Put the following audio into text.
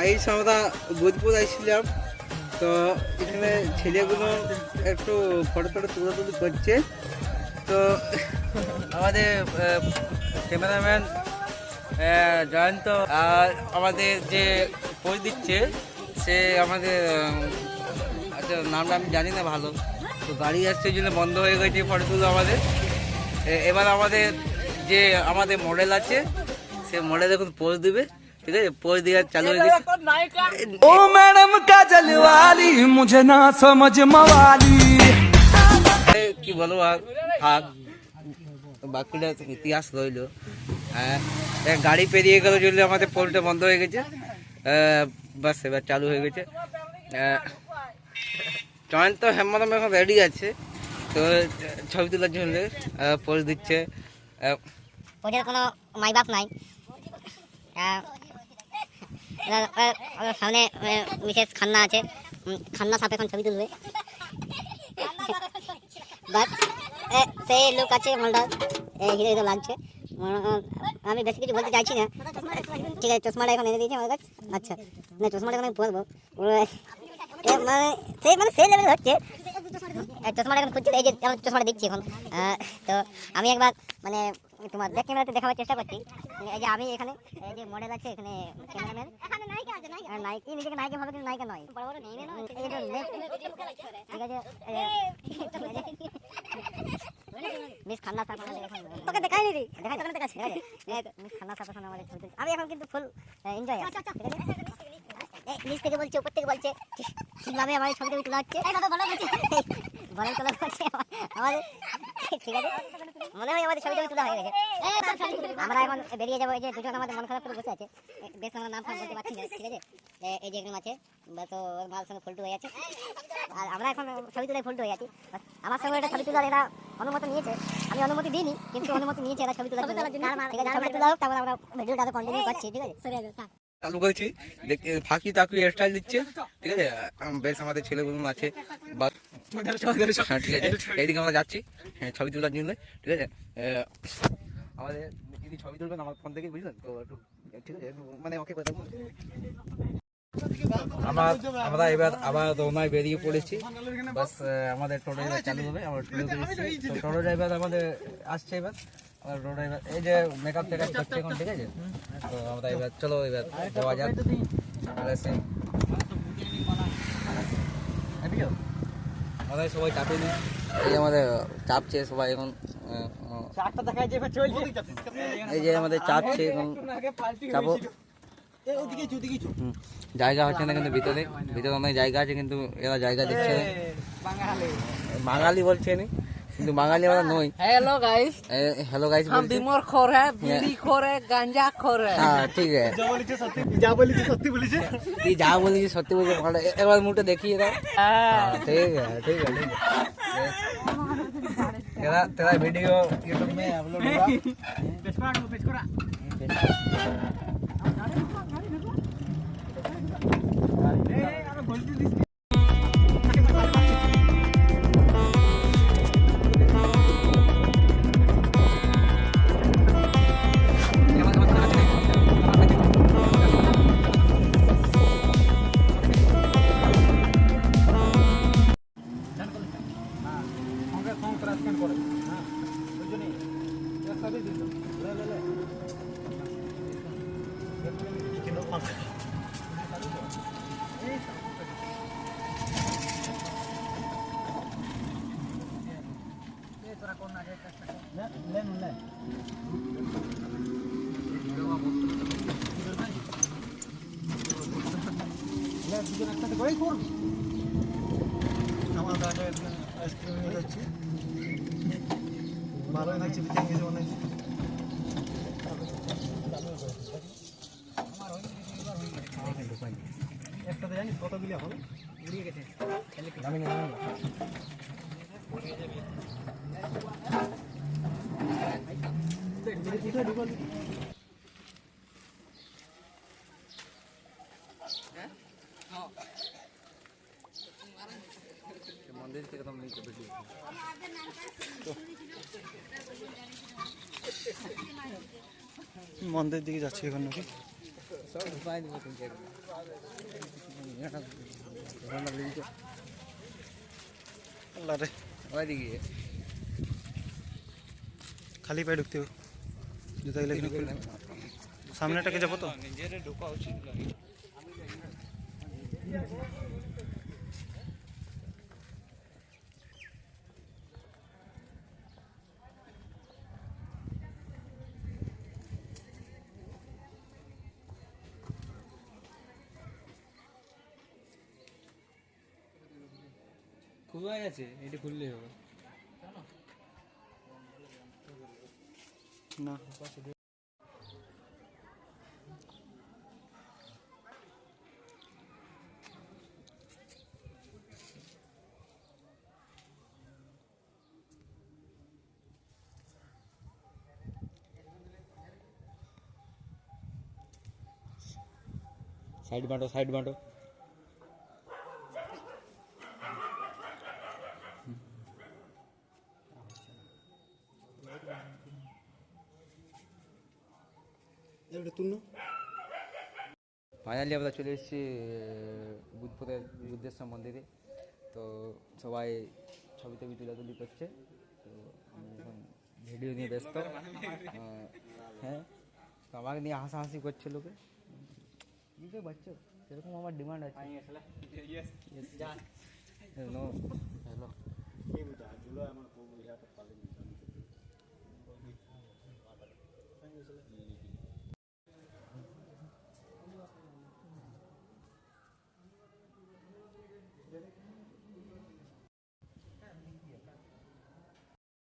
আইস আমরা বোধপুর আসছিলাম, তো এখানে ছেলেগুলো একটু ফটো টটো তুলাতুলি করছে। তো আমাদের ক্যামেরাম্যান জয়ন্ত আর আমাদের যে পোজ দিচ্ছে সে আমাদের আচ্ছা নামটা আমি জানি না ভালো, তো গাড়ি আসছে জন্য বন্ধ হয়ে গেছে ফটো তুলো আমাদের। এবার আমাদের যে আমাদের মডেল আছে সে মডেল এখন পোজ দিবে, ঠিক আছে? পোজ দেওয়া চালু হয়ে গেছে। ओ मैडम काजल वाली मुझे ना समझ मवाली। কি বলবো আর থাক, বাকিটা ইতিহাস রইল। গাড়ি পেরিয়ে গেল জন্য আমাদের পোলটা বন্ধ হয়ে গেছে, বাস এবার চালু হয়ে গেছে। জয়ন্ত হেমন্ত এখন রেডি আছে, তো ছবি তোলার জন্য পোজ দিচ্ছে। ওদের কোনো মাই বাপ নাই, সামনে মিসেস খান্না আছে, খান্না সাপ এখন ছবি তুলবে। বাস সেই লোক আছে মালদার হিরো হিরো লাগছে। আমি বেশি কিছু বলতে চাইছি না, ঠিক আছে? চশমাটা এখন এনে দিয়েছি আমার কাছে। আচ্ছা না, চশমাটা এখন আমি পরবো, মানে সেই লেভেল হচ্ছে। চশমাটা এখন খুঁজছি, এই যে আমার চশমাটা দেখছি এখন। তো আমি একবার মানে তোমার ব্যাক ক্যামেরাতে দেখাবার চেষ্টা করছি। এই যে আমি এখানে, এই যে মডেল আছে এখানে, ক্যামেরাম্যান নায়িকা, নিজেকে নায়িকা ভাবে কিন্তু নায়িকা নয়, ঠিক আছে? মিস খান্না সাহেব তোকে দেখাই নি, দেখাই তোকে দেখাচ্ছি। মিস খান্না সাহেব এখন আমাদের ছবি তুলছে, আমি এখন কিন্তু ফুল এনজয়। নিচ থেকে বলছে, উপর থেকে বলছে, ঠিকভাবে আমার ছবি টবি তোলা হচ্ছে, বলের তোলা হচ্ছে আমাদের, ঠিক আছে? মনে হয় আমাদের ছবি টবি তোলা হয়ে গেছে। আমরা এখন বেরিয়ে যাবো। এই যে দুজন আমাদের মন খারাপ করে বসে আছে, বেশ আমরা নাম বলতে পারছি না, ঠিক আছে? এই যে একজন আছে, তো ওর মাল সঙ্গে ফল্টু হয়ে আছে, আর আমরা এখন ছবি তুলে ফল্টু হয়ে আছি। আমার সঙ্গে একটা ছবি তোলার এরা অনুমতি নিয়েছে, আমি অনুমতি দিইনি, কিন্তু অনুমতি নিয়েছে এরা ছবি তোলার জন্য। ঠিক আছে, ছবি তোলা হোক, তারপর আমরা ভিডিওটা কন্টিনিউ করছি, ঠিক আছে? চালু করেছি, ফাঁকি তাকি স্টাইল দিচ্ছে, ঠিক আছে? বেশ আমাদের ছেলেগুলো আছে, ঠিক আছে? এইদিকে আমরা যাচ্ছি ছবি তোলার জন্য, ঠিক আছে? আমাদের যদি ছবি তুলবেন আমার ফোন থেকে, বুঝলেন তো? একটু ঠিক আছে, মানে ওকে কথা আমরা এবার আবার রওনায় বেরিয়ে পড়েছি। বাস আমাদের টোটো ড্রাইভার চালু হবে, আমরা টোটো ড্রাইভার আমাদের আসছে। এবার আমার টোটো ড্রাইভার এই যে মেকআপ টেকআপ করছে এখন, ঠিক আছে? তো আমরা এবার চলো এবার যাওয়া যাক। আমাদের সবাই চাপে নি, এই যে আমাদের চাপছে সবাই এখন, এই যে আমাদের চাপছে এখন, চাপো। জায়গা হচ্ছে না কিন্তু ভিতরে অনেক জায়গা আছে, কিন্তু এরা জায়গা দিচ্ছে না। বাঙালি বলছে নি, কিন্তু বাঙালি আমরা নই। हेलो गाइस, हेलो गाइस, हम बीमोर खोर है, बीड़ी खोर है, गांजा खोर है। हाँ ठीक है, যা বলেছি সত্যি বলছে। একবার মুখটা দেখিয়ে দাও। ঠিক আছে, ঠিক আছে, ঠিক है। तेरा वीडियो यूट्यूब में अपलोड होगा। ভালোই লাগছে, একসাথে জানিস কতগুলি হবে, উড়িয়ে গেছে। मंदिर के कदम नहीं कर मंदिर दिखे जाच्छे এখন নাকি সব উপায় নেই। আল্লাহ রে, ওইদিকে খালি পায়ে ঢুকতে হবে, জুতা গেলে কিনে খুলে সামনেটাকে যাবো তো। খুলে গেছে, এটা খুললেই হবে। না সাইড বাঁটো, সাইড বাঁটো। এটা তুল না। ফাইনালি আমরা চলে এসেছি বুদ্ধেশ্বর মন্দিরে। তো সবাই ছবি টবি তুলাতুলি করছে, তো আমি এখন ভিডিও নিয়ে ব্যস্ত। হ্যাঁ, তো আমাকে নিয়ে হাসাহাসি করছে লোকে। বুঝতে পারছো, সেরকম আমার ডিমান্ড আছে। Hello, hello.